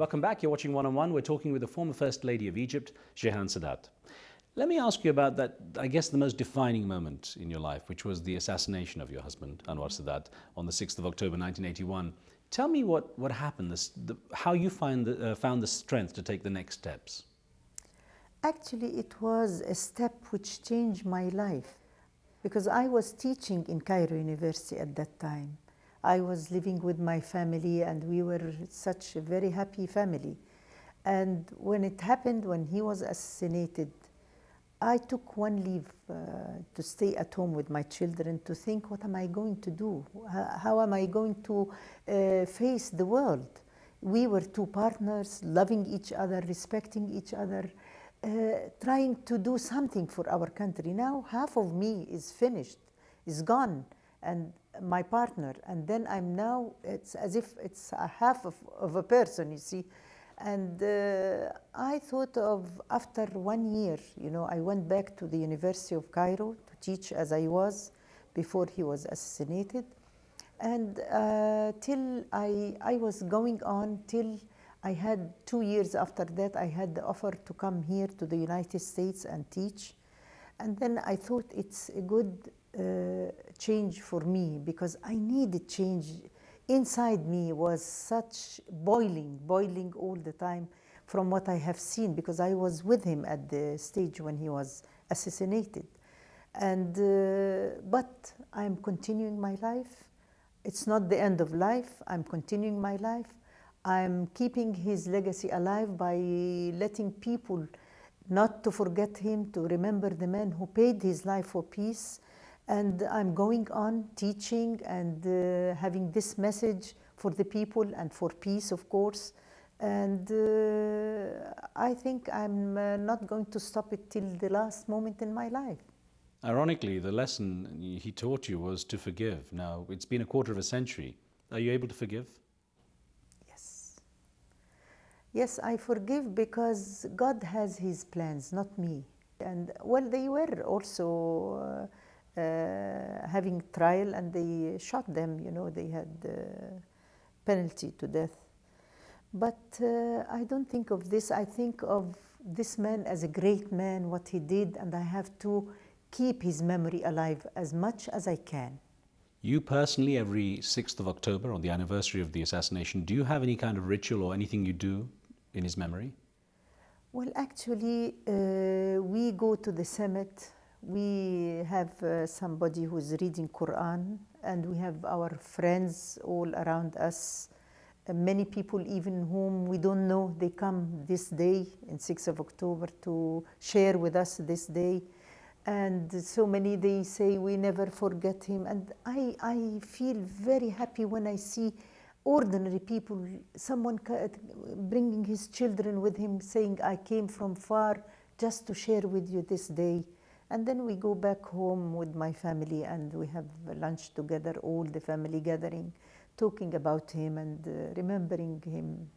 Welcome back. You're watching One on One. We're talking with the former First Lady of Egypt, Jihan Sadat. Let me ask you about that, I guess the most defining moment in your life, which was the assassination of your husband, Anwar Sadat, on the 6th of October 1981. Tell me what happened, how you found the strength to take the next steps. Actually, it was a step which changed my life because I was teaching in Cairo University at that time. I was living with my family and we were such a very happy family. And when it happened, when he was assassinated, I took one leave to stay at home with my children to think, what am I going to do? How am I going to face the world? We were two partners, loving each other, respecting each other, trying to do something for our country. Now half of me is finished, is gone, and my partner, and then I'm now, it's as if it's a half of a person, you see. And I thought of, after 1 year, you know, I went back to the University of Cairo to teach as I was before he was assassinated. And till I was going on till I had 2 years after that, I had the offer to come here to the United States and teach. And then I thought it's a good change for me because I needed change. Inside me was such boiling all the time from what I have seen because I was with him at the stage when he was assassinated. And but I'm continuing my life. It's not the end of life. I'm continuing my life. I'm keeping his legacy alive by letting people not to forget him, to remember the man who paid his life for peace. And I'm going on teaching and having this message for the people and for peace, of course. And I think I'm not going to stop it till the last moment in my life. Ironically, the lesson he taught you was to forgive. Now, it's been a quarter of a century. Are you able to forgive? Yes. Yes, I forgive because God has his plans, not me. And well, they were also having trial and they shot them, you know, they had penalty to death. But I don't think of this. I think of this man as a great man, what he did, and I have to keep his memory alive as much as I can. You personally, every 6th of October, on the anniversary of the assassination, do you have any kind of ritual or anything you do in his memory? Well, actually, we go to the summit. We have somebody who's reading Quran, and we have our friends all around us. Many people even whom we don't know, they come this day, in 6th of October, to share with us this day. And so many, they say, we never forget him. And I feel very happy when I see ordinary people, someone bringing his children with him, saying, I came from far just to share with you this day. And then we go back home with my family and we have lunch together, all the family gathering, talking about him and remembering him.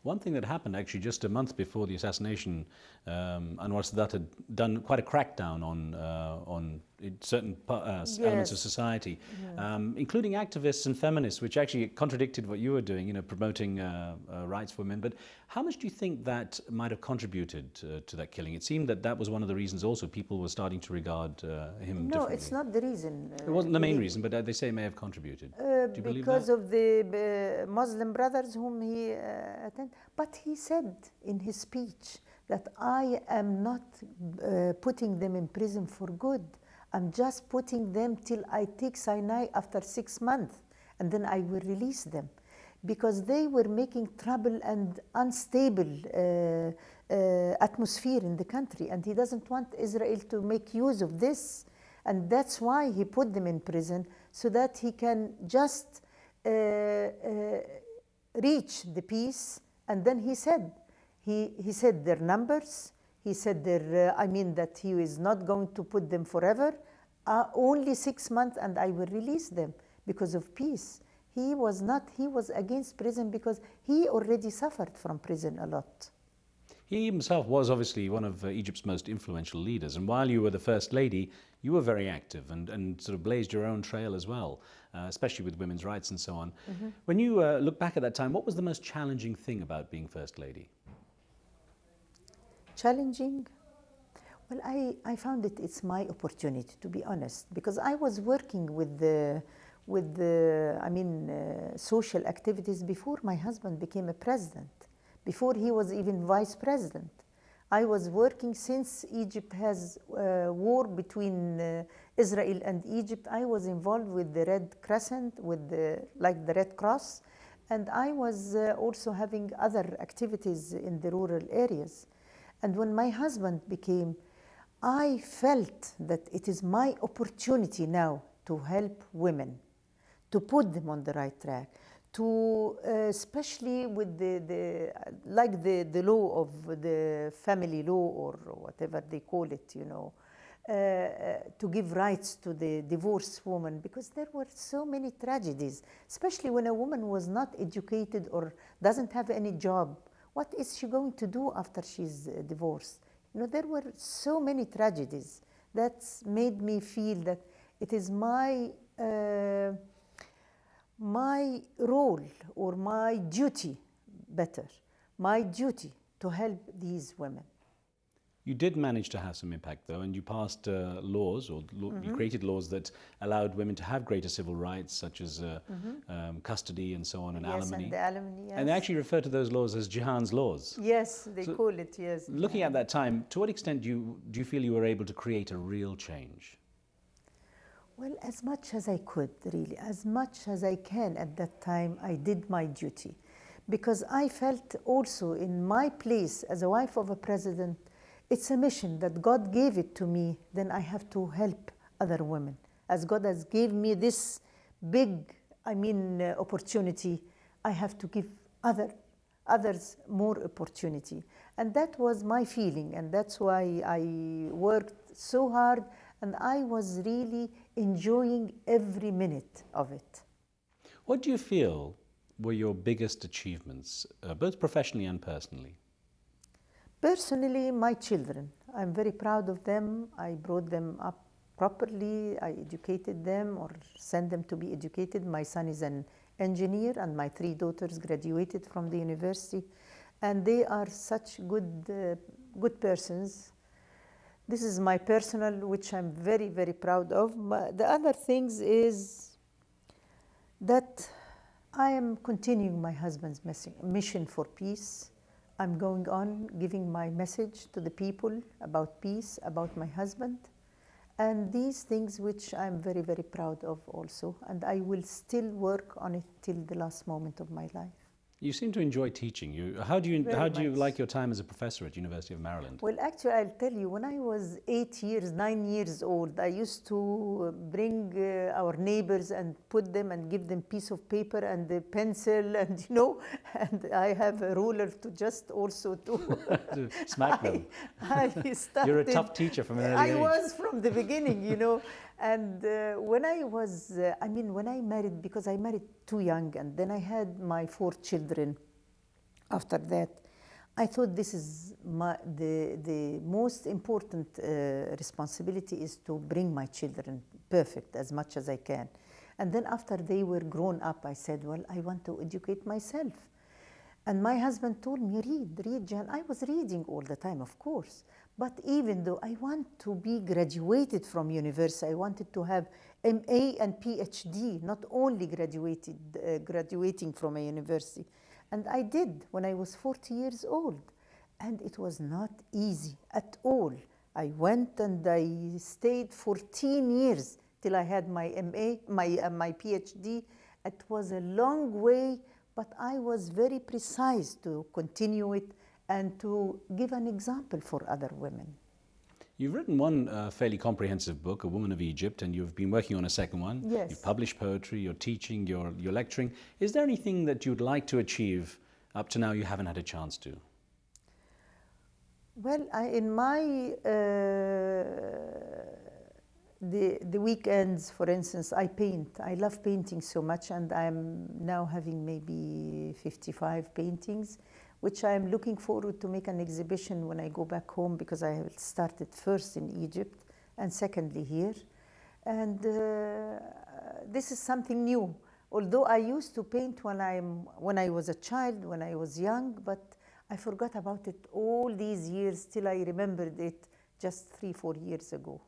One thing that happened actually just a month before the assassination, Anwar Sadat had done quite a crackdown on certain elements of society, including activists and feminists, which actually contradicted what you were doing, you know, promoting rights for women. But how much do you think that might have contributed to that killing? It seemed that was one of the reasons also people were starting to regard him differently. No, it's not the reason. It wasn't the main reason, but they say it may have contributed. Do you believe because that? of the Muslim brothers whom he attended. But he said in his speech that I am not putting them in prison for good. I'm just putting them till I take Sinai after 6 months, and then I will release them. Because they were making trouble and unstable atmosphere in the country, and he doesn't want Israel to make use of this. And that's why he put them in prison, so that he can just reach the peace. And then he said their numbers, he said that he is not going to put them forever, only 6 months and I will release them because of peace. He was against prison because he already suffered from prison a lot. He himself was obviously one of Egypt's most influential leaders, and while you were the First Lady, you were very active and sort of blazed your own trail as well, especially with women's rights and so on. When you look back at that time, what was the most challenging thing about being First Lady? Challenging? Well, I found it's my opportunity, to be honest, because I was working with social activities before my husband became a president, before he was even vice president. I was working since Egypt has war between Israel and Egypt. I was involved with the Red Crescent, with the Red Cross, and I was also having other activities in the rural areas. And when my husband became, I felt that it is my opportunity now to help women, to put them on the right track, to especially with the law of the family law or whatever they call it, to give rights to the divorced woman, because there were so many tragedies, especially when a woman was not educated or doesn't have any job. What is she going to do after she's divorced? There were so many tragedies. That's made me feel that it is my role or my duty, my duty to help these women. You did manage to have some impact, though, and you passed laws, or you created laws that allowed women to have greater civil rights, such as custody and so on, and alimony. And the alimony, yes. And they actually refer to those laws as Jihan's laws. Yes, they call it, yes. Looking at that time, to what extent do you feel you were able to create a real change? Well, as much as I could, really, as much as I can at that time, I did my duty. Because I felt also in my place as a wife of a president, it's a mission that God gave it to me, then I have to help other women. As God has gave me this big, opportunity, I have to give others more opportunity. And that was my feeling, and that's why I worked so hard, and I was really enjoying every minute of it. What do you feel were your biggest achievements, both professionally and personally? Personally, my children. I'm very proud of them. I brought them up properly. I educated them or sent them to be educated. My son is an engineer, and my 3 daughters graduated from the university. And they are such good persons. This is my personal, which I'm very, very proud of. The other things is that I am continuing my husband's mission for peace. I'm going on giving my message to the people about peace, about my husband, and these things which I'm very, very proud of also, and I will still work on it till the last moment of my life. You seem to enjoy teaching. How do you like your time as a professor at University of Maryland? Well, actually, I'll tell you, when I was 9 years old, I used to bring our neighbors and put them and give them piece of paper and a pencil, and and I have a ruler to just also to smack them. You're a tough teacher from an early age. I was from the beginning, And when I was, when I married, because I married too young, and then I had my 4 children after that, I thought this is the most important responsibility is to bring my children perfect as much as I can. And then after they were grown up, I said, well, I want to educate myself. And my husband told me, read, Jihan. I was reading all the time, of course. But even though I want to be graduated from university, I wanted to have MA and PhD, not only graduating from a university. And I did when I was 40 years old. And it was not easy at all. I went and I stayed 14 years till I had my MA, my PhD. It was a long way, but I was very precise to continue it and to give an example for other women. You've written one fairly comprehensive book, A Woman of Egypt, and you've been working on a second one. Yes. You've published poetry, you're teaching, you're lecturing. Is there anything that you'd like to achieve up to now you haven't had a chance to? Well, in my the weekends, for instance, I paint. I love painting so much, and I'm now having maybe 55 paintings. which I am looking forward to make an exhibition when I go back home, because I have started first in Egypt and secondly here. And this is something new. Although I used to paint when I was a child, when I was young, but I forgot about it all these years till I remembered it just 3-4 years ago.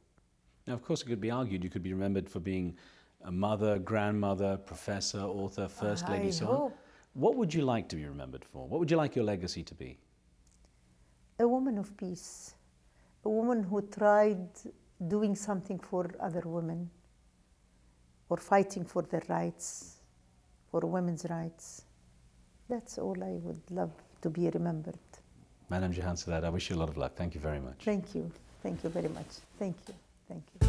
Now, of course, it could be argued you could be remembered for being a mother, grandmother, professor, author, first lady, so on. What would you like to be remembered for? What would you like your legacy to be? A woman of peace, a woman who tried doing something for other women, or fighting for their rights, for women's rights. That's all I would love to be remembered. Madam Jihan Sadat, I wish you a lot of luck. Thank you very much. Thank you. Thank you very much. Thank you. Thank you.